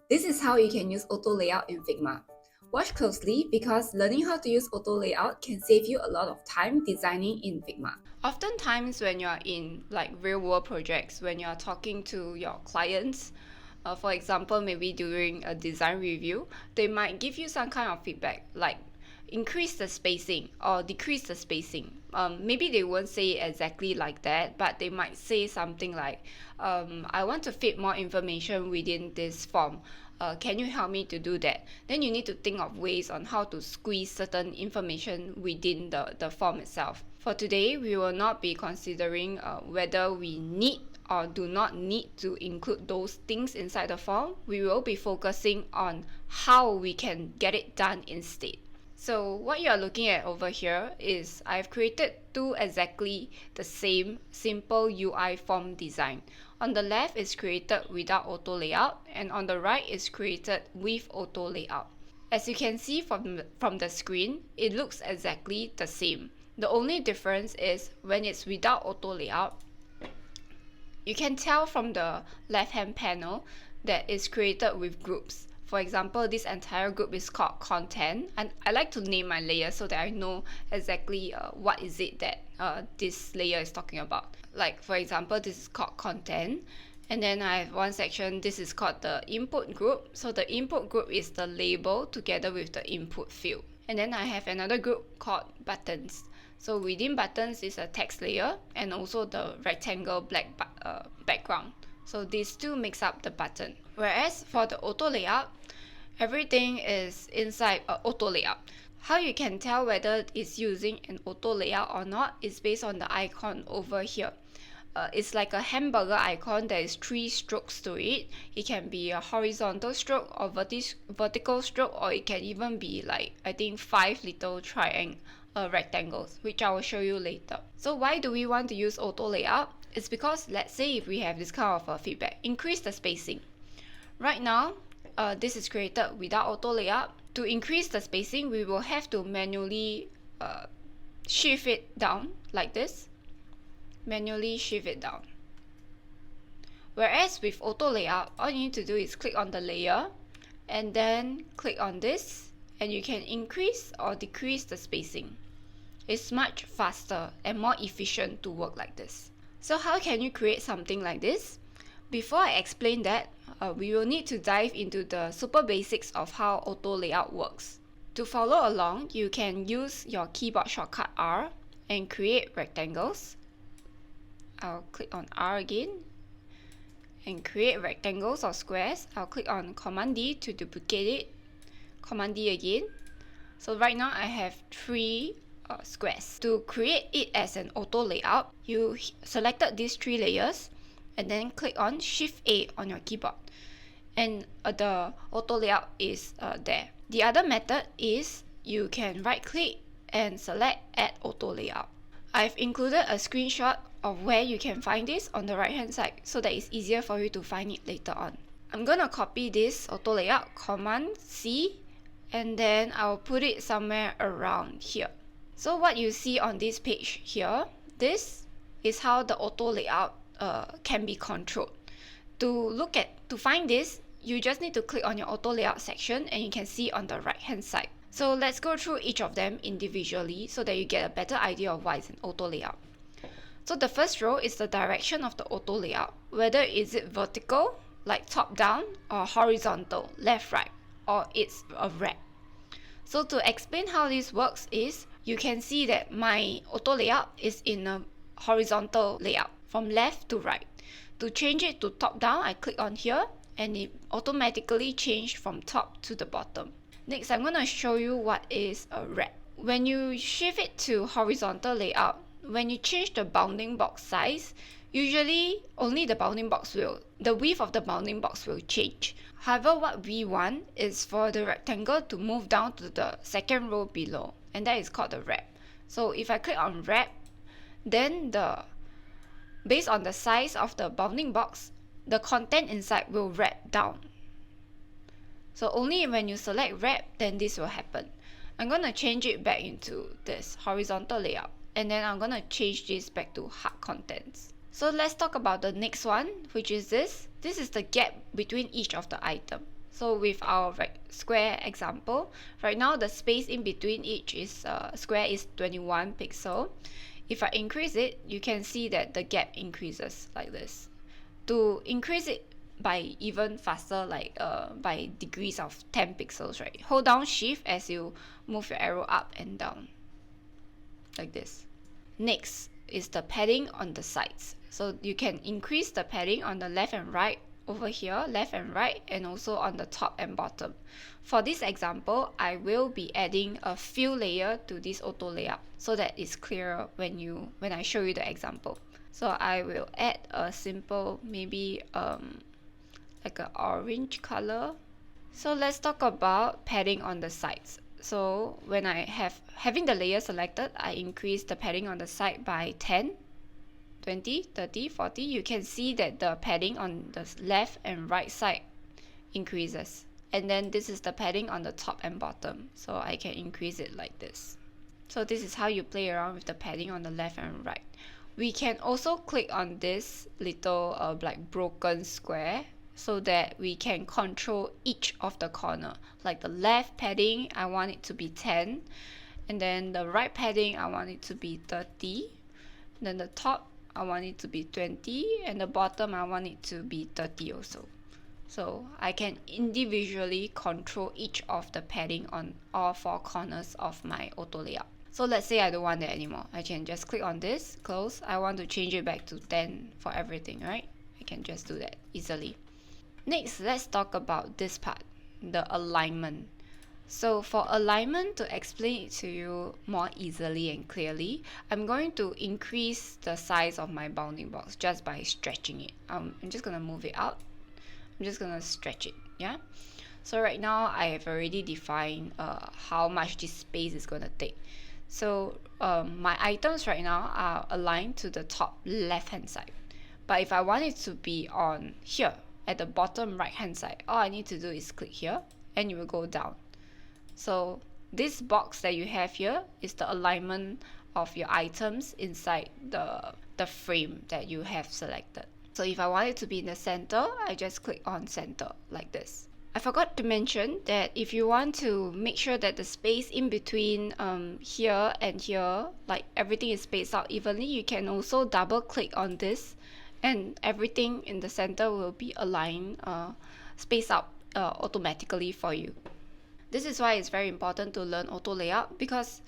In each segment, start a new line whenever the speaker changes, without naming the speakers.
This is how you can use auto layout in Figma. Watch closely because learning how to use auto layout can save you a lot of time designing in Figma.
Oftentimes when you're in like real world projects, when you're talking to your clients, for example, maybe during a design review, they might give you some kind of feedback like increase the spacing or decrease the spacing. Maybe they won't say exactly like that, but they might say something like, I want to fit more information within this form. Can you help me to do that? Then you need to think of ways on how to squeeze certain information within the form itself. For today, we will not be considering whether we need or do not need to include those things inside the form. We will be focusing on how we can get it done instead. So what you are looking at over here is I've created two exactly the same simple UI form design. On the left is created without auto layout, and on the right is created with auto layout. As you can see from the screen, it looks exactly the same. The only difference is when it's without auto layout, you can tell from the left hand panel that it's created with groups. For example, this entire group is called content, and I like to name my layer so that I know exactly what is it that this layer is talking about. Like for example, this is called content, and then I have one section, this is called the input group. So the input group is the label together with the input field. And then I have another group called buttons. So within buttons is a text layer and also the rectangle black background. So these two makes up the button. Whereas for the auto layout, everything is inside auto layout. How you can tell whether it's using an auto layout or not is based on the icon over here. It's like a hamburger icon. There is 3 strokes to it. It can be a horizontal stroke or vertical stroke, or it can even be like I think 5 little rectangles, which I will show you later. So why do we want to use auto layout? It's because let's say if we have this kind of feedback, increase the spacing. Right now, this is created without auto layout. To increase the spacing, we will have to manually shift it down like this. Manually shift it down. Whereas with auto layout, all you need to do is click on the layer and then click on this, and you can increase or decrease the spacing. It's much faster and more efficient to work like this. So how can you create something like this? Before I explain that, we will need to dive into the super basics of how auto layout works. To follow along, you can use your keyboard shortcut R and create rectangles. I'll click on R again and create rectangles or squares. I'll click on Command D to duplicate it, Command D again. So right now I have 3 squares. To create it as an auto layout, you selected these 3 layers and then click on Shift A on your keyboard, and the auto layout is there. The other method is you can right click and select Add Auto Layout. I've included a screenshot of where you can find this on the right hand side so that it's easier for you to find it later on. I'm gonna copy this auto layout, Command C, and then I'll put it somewhere around here. So what you see on this page here, this is how the auto layout can be controlled. To find this, you just need to click on your auto layout section and you can see on the right hand side. So let's go through each of them individually so that you get a better idea of what is an auto layout. So the first row is the direction of the auto layout, whether is it vertical, like top down, or horizontal, left right, or it's a wrap. So to explain how this works is, you can see that my auto layout is in a horizontal layout from left to right. To change it to top down, I click on here and it automatically changed from top to the bottom. Next, I'm going to show you what is a wrap. When you shift it to horizontal layout, when you change the bounding box size, usually only the width of the bounding box will change. However, what we want is for the rectangle to move down to the second row below, and that is called the wrap. So if I click on wrap, then based on the size of the bounding box, the content inside will wrap down. So only when you select wrap, then this will happen. I'm going to change it back into this horizontal layout, and then I'm going to change this back to hard contents. So let's talk about the next one, which is this. This is the gap between each of the items. So with our square example, right now the space in between each square is 21 pixel. If I increase it, you can see that the gap increases like this. To increase it by even faster, like by degrees of 10 pixels, right? Hold down shift as you move your arrow up and down like this. Next is the padding on the sides. So you can increase the padding on the left and right over here, left and right, and also on the top and bottom. For this example, I will be adding a fill layer to this auto layout so that it's clearer when I show you the example. So I will add a simple, maybe like an orange color. So let's talk about padding on the sides. So when I having the layer selected, I increase the padding on the side by 10, 20, 30, 40. You can see that the padding on the left and right side increases. And then this is the padding on the top and bottom. So I can increase it like this. So this is how you play around with the padding on the left and right. We can also click on this little like broken square so that we can control each of the corner. Like the left padding, I want it to be 10, and then the right padding, I want it to be 30, then the top, I want it to be 20, and the bottom, I want it to be 30 also. So I can individually control each of the padding on all four corners of my auto layout. So let's say I don't want that anymore. I can just click on this, close. I want to change it back to 10 for everything, right? I can just do that easily. Next, let's talk about this part, the alignment. So for alignment, to explain it to you more easily and clearly, I'm going to increase the size of my bounding box just by stretching it. I'm just going to move it out. I'm just going to stretch it, yeah? So right now, I have already defined how much this space is going to take. So my items right now are aligned to the top left hand side. But if I want it to be on here, at the bottom right hand side, all I need to do is click here and you will go down. So this box that you have here is the alignment of your items inside the frame that you have selected. So if I want it to be in the center, I just click on center like this. I forgot to mention that if you want to make sure that the space in between here and here, like everything is spaced out evenly, you can also double click on this and everything in the center will be aligned, spaced out automatically for you. This is why it's very important to learn auto layout, because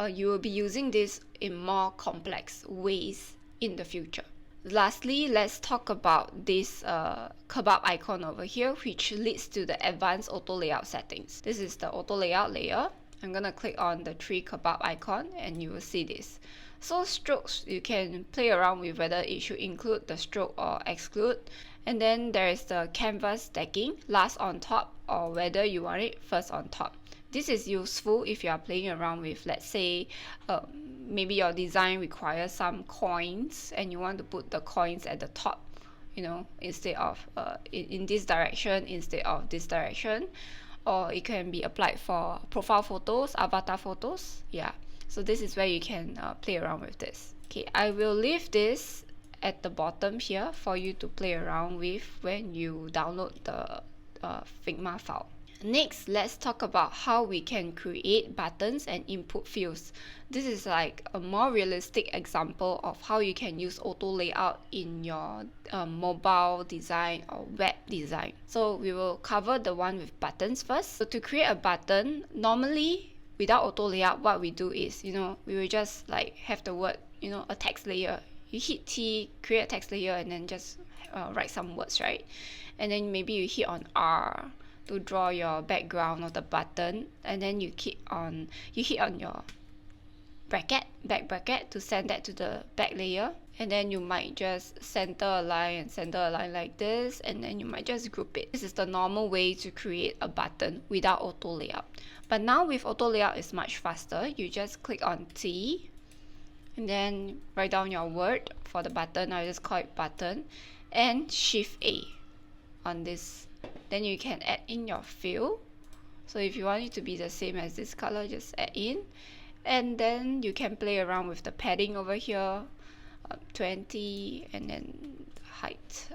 you will be using this in more complex ways in the future. Lastly, let's talk about this kebab icon over here, which leads to the advanced auto layout settings. This is the auto layout layer. I'm gonna click on the 3 kebab icon and you will see this. So strokes, you can play around with whether it should include the stroke or exclude. And then there is the canvas stacking, last on top, or whether you want it first on top. This is useful if you are playing around with, let's say, maybe your design requires some coins and you want to put the coins at the top, you know, instead of in this direction instead of this direction. Or it can be applied for profile photos, avatar photos. Yeah, so this is where you can play around with this. Okay, I will leave this at the bottom here for you to play around with when you download the Figma file. Next, let's talk about how we can create buttons and input fields. This is like a more realistic example of how you can use auto layout in your mobile design or web design. So we will cover the one with buttons first. So to create a button, normally without auto layout, what we do is, we will just like have the word, a text layer. You hit T, create a text layer, and then just write some words, right? And then maybe you hit on R to draw your background of the button, and then you hit on your back bracket to send that to the back layer, and then you might just center align like this, and then you might just group it. This is the normal way to create a button without auto layout. But now with auto layout, it's much faster. You just click on T and then write down your word for the button. I'll just call it button, and Shift A on this. Then you can add in your fill. So if you want it to be the same as this color, just add in. And then you can play around with the padding over here, 20, and then height,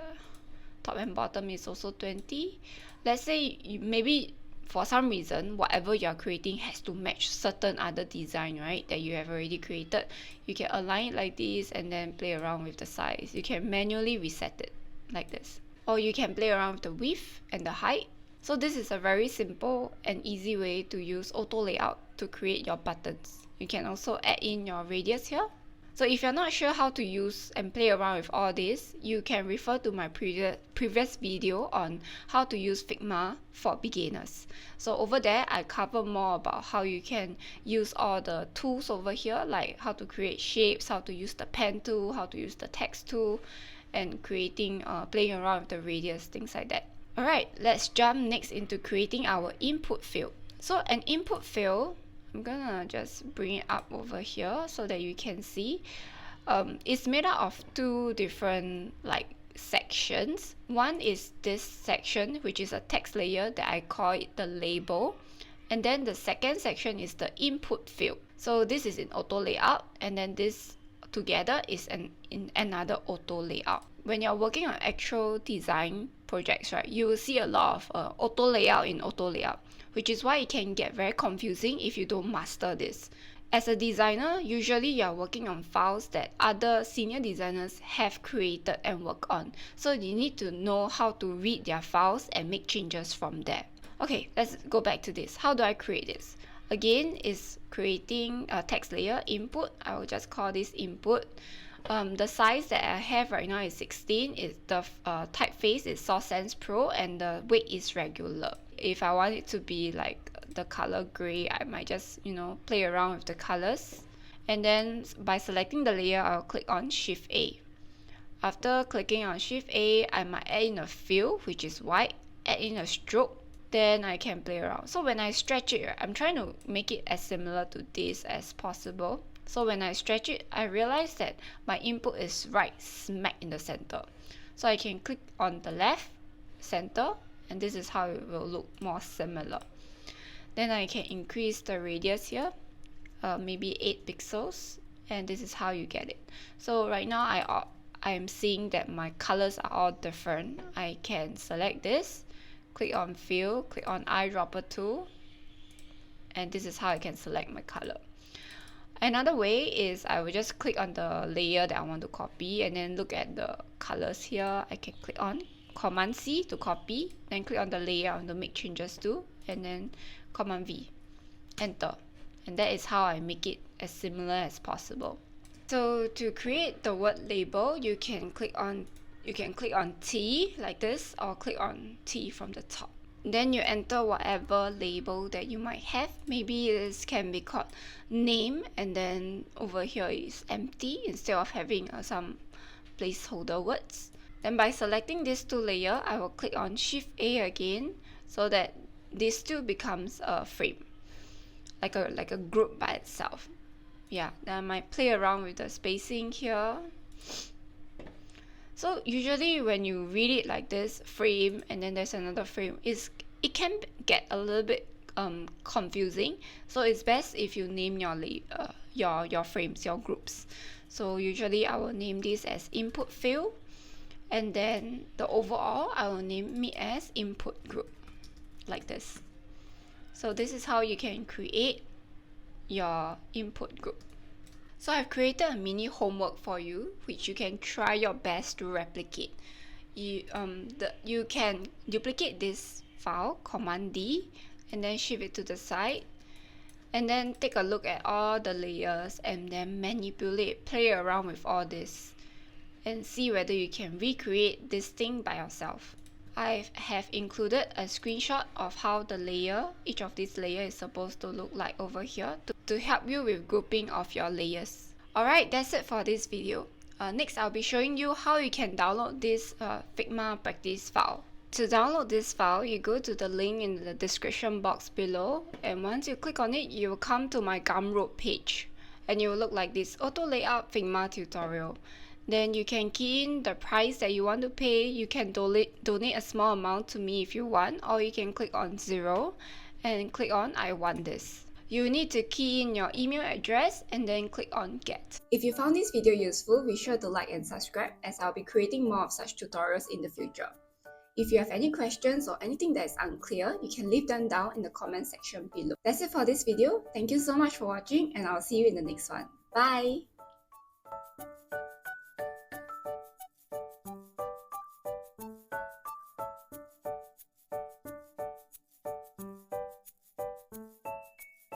top and bottom is also 20. let's say maybe for some reason whatever you're creating has to match certain other design, right, that you have already created. You can align it like this and then play around with the size. You can manually reset it like this, or you can play around with the width and the height. So this is a very simple and easy way to use auto layout to create your buttons. You can also add in your radius here. So if you're not sure how to use and play around with all this, you can refer to my previous video on how to use Figma for beginners. So over there, I cover more about how you can use all the tools over here, like how to create shapes, how to use the pen tool, how to use the text tool, and creating, playing around with the radius, things like that. Alright, let's jump next into creating our input field. So an input field, I'm gonna just bring it up over here so that you can see. It's made up of two different sections. One is this section, which is a text layer that I call it the label, and then the second section is the input field. So this is in auto layout, and then this together is in another auto layout. When you're working on actual design projects, right, you will see a lot of auto layout in auto layout, which is why it can get very confusing if you don't master this. As a designer, usually you are working on files that other senior designers have created and worked on. So you need to know how to read their files and make changes from there. Okay, let's go back to this. How do I create this? Again, is creating a text layer input. I will just call this input. The size that I have right now is 16. The typeface is Source Sans Pro, and the weight is regular. If I want it to be like the color gray, I might just play around with the colors. And then by selecting the layer, I'll click on Shift A. After clicking on Shift A, I might add in a fill, which is white, add in a stroke, then I can play around. So when I stretch it, I'm trying to make it as similar to this as possible. So when I stretch it, I realize that my input is right smack in the center. So I can click on the left, center, and this is how it will look more similar. Then I can increase the radius here, maybe 8 pixels, and this is how you get it. So right now I am seeing that my colors are all different. I can select this, click on fill, click on eyedropper tool, and this is how I can select my color. Another way is I will just click on the layer that I want to copy and then look at the colors here. I can click on Command C to copy, then click on the layer I want to make changes to, and then Command V, enter. And that is how I make it as similar as possible. So to create the word label, you can click on T like this, or click on T from the top. Then you enter whatever label that you might have. Maybe this can be called name, and then over here is empty instead of having some placeholder words. Then by selecting these two layers, I will click on Shift A again so that this two becomes a frame, like a group by itself. Yeah, then I might play around with the spacing here. So usually when you read it like this, frame, and then there's another frame, it can get a little bit confusing. So it's best if you name your frames, your groups. So usually I will name this as input field, and then the overall I will name it as input group, like this. So this is how you can create your input group. So I've created a mini homework for you, which you can try your best to replicate. You can duplicate this file, Command D, and then shift it to the side, and then take a look at all the layers and then manipulate, play around with all this, and see whether you can recreate this thing by yourself. I have included a screenshot of how each of these layers is supposed to look like over here to help you with grouping of your layers. Alright, that's it for this video. Next, I'll be showing you how you can download this Figma practice file. To download this file, you go to the link in the description box below, and once you click on it, you will come to my Gumroad page, and it will look like this auto layout Figma tutorial. Then you can key in the price that you want to pay. You can donate a small amount to me if you want, or you can click on 0 and click on I want this. You need to key in your email address and then click on get.
If you found this video useful, be sure to like and subscribe, as I'll be creating more of such tutorials in the future. If you have any questions or anything that is unclear, you can leave them down in the comment section below. That's it for this video. Thank you so much for watching, and I'll see you in the next one. Bye!